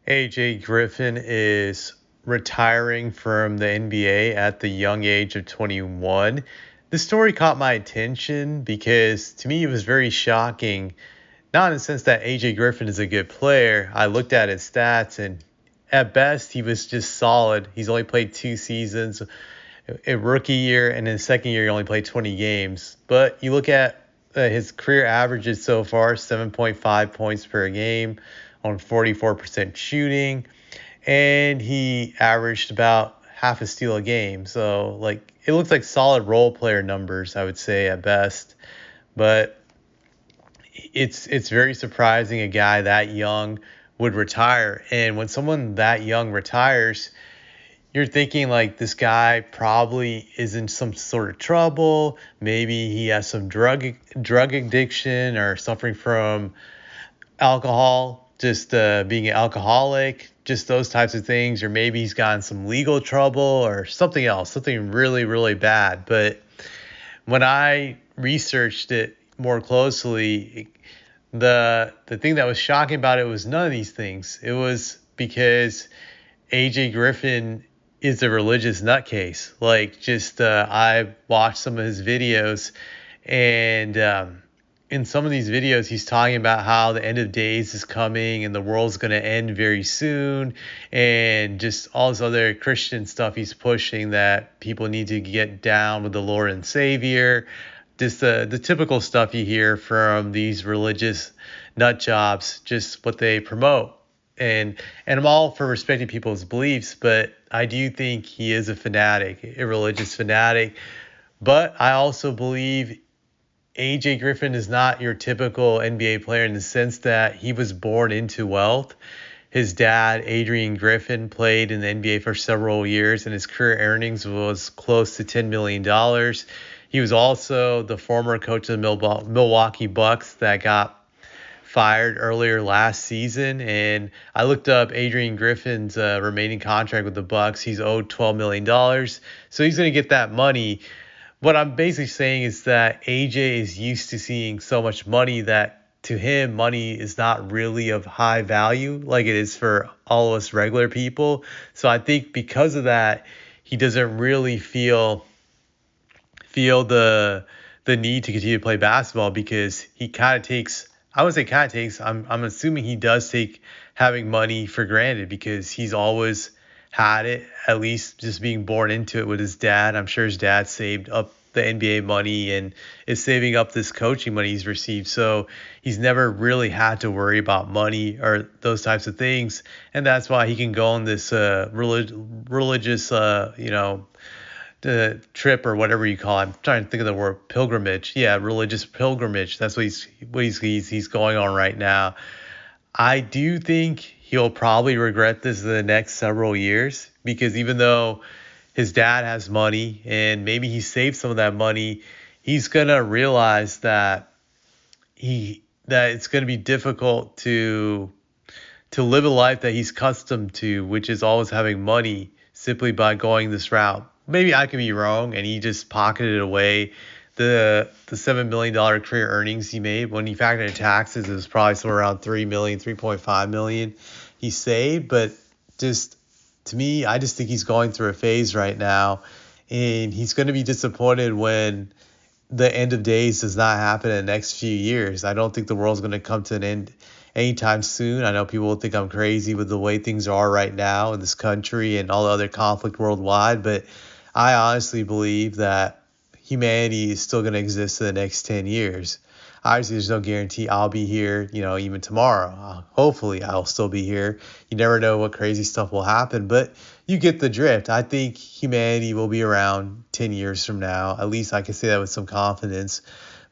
AJ Griffin is retiring from the NBA at the young age of 21. This story caught my attention because to me it was very shocking. Not in the sense that AJ Griffin is a good player. I looked at his stats and at best he was just solid. He's only played 2 seasons, a rookie year, and in the second year he only played 20 games. But you look at his career averages so far: 7.5 points per game on 44% shooting, and he averaged about half a steal a game. So like it looks like solid role player numbers, I would say at best. But it's very surprising a guy that young would retire. And when someone that young retires, you're thinking like this guy probably is in some sort of trouble. Maybe he has some drug addiction or suffering from alcohol, just being an alcoholic, just those types of things. Or maybe he's gotten some legal trouble or something else, something really, really bad. But when I researched it more closely, the thing that was shocking about it was none of these things. It was because AJ Griffin is a religious nutcase. Like, just I watched some of his videos, and in some of these videos, he's talking about how the end of days is coming and the world's going to end very soon, and just all this other Christian stuff he's pushing that people need to get down with the Lord and Savior. Just the typical stuff you hear from these religious nut jobs, just what they promote. And I'm all for respecting people's beliefs, but I do think he is a fanatic, a religious fanatic. But I also believe AJ Griffin is not your typical NBA player in the sense that he was born into wealth. His dad, Adrian Griffin, played in the NBA for several years, and his career earnings was close to $10 million. He was also the former coach of the Milwaukee Bucks that got fired earlier last season. And I looked up Adrian Griffin's remaining contract with the Bucks. He's owed $12 million, so he's going to get that money. What I'm basically saying is that AJ is used to seeing so much money that to him, money is not really of high value like it is for all of us regular people. So I think because of that, he doesn't really feel the need to continue to play basketball because he kind of takes, I would say kind of takes, I'm assuming he does take having money for granted because he's always had it, at least just being born into it with his dad. I'm sure his dad saved up the NBA money and is saving up this coaching money he's received. So he's never really had to worry about money or those types of things. And that's why he can go on this religious, the trip or whatever you call it. I'm trying to think of the word pilgrimage. Yeah, religious pilgrimage. That's what he's going on right now. I do think he'll probably regret this in the next several years because even though his dad has money and maybe he saved some of that money, he's gonna realize that it's gonna be difficult to live a life that he's accustomed to, which is always having money simply by going this route. Maybe I could be wrong and he just pocketed away the $7 million career earnings he made. When he factored in taxes, it was probably somewhere around 3 million, 3.5 million he saved. But just to me, I just think he's going through a phase right now, and he's going to be disappointed when the end of days does not happen in the next few years. I don't think the world's going to come to an end anytime soon. I know people will think I'm crazy with the way things are right now in this country and all the other conflict worldwide, but I honestly believe that humanity is still going to exist in the next 10 years. Obviously, there's no guarantee I'll be here, even tomorrow. Hopefully, I'll still be here. You never know what crazy stuff will happen, but you get the drift. I think humanity will be around 10 years from now. At least I can say that with some confidence.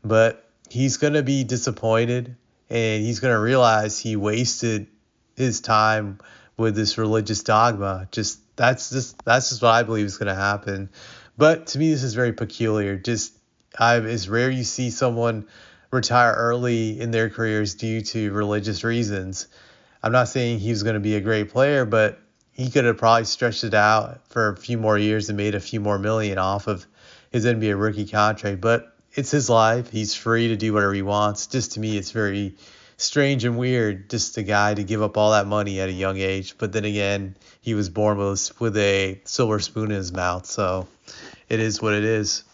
But he's going to be disappointed, and he's going to realize he wasted his time with this religious dogma. That's just what I believe is going to happen. But to me, this is very peculiar. It's rare you see someone retire early in their careers due to religious reasons. I'm not saying he was going to be a great player, but he could have probably stretched it out for a few more years and made a few more million off of his NBA rookie contract. But it's his life. He's free to do whatever he wants. Just to me, it's very strange and weird, just a guy to give up all that money at a young age. But then again, he was born with a silver spoon in his mouth, so it is what it is.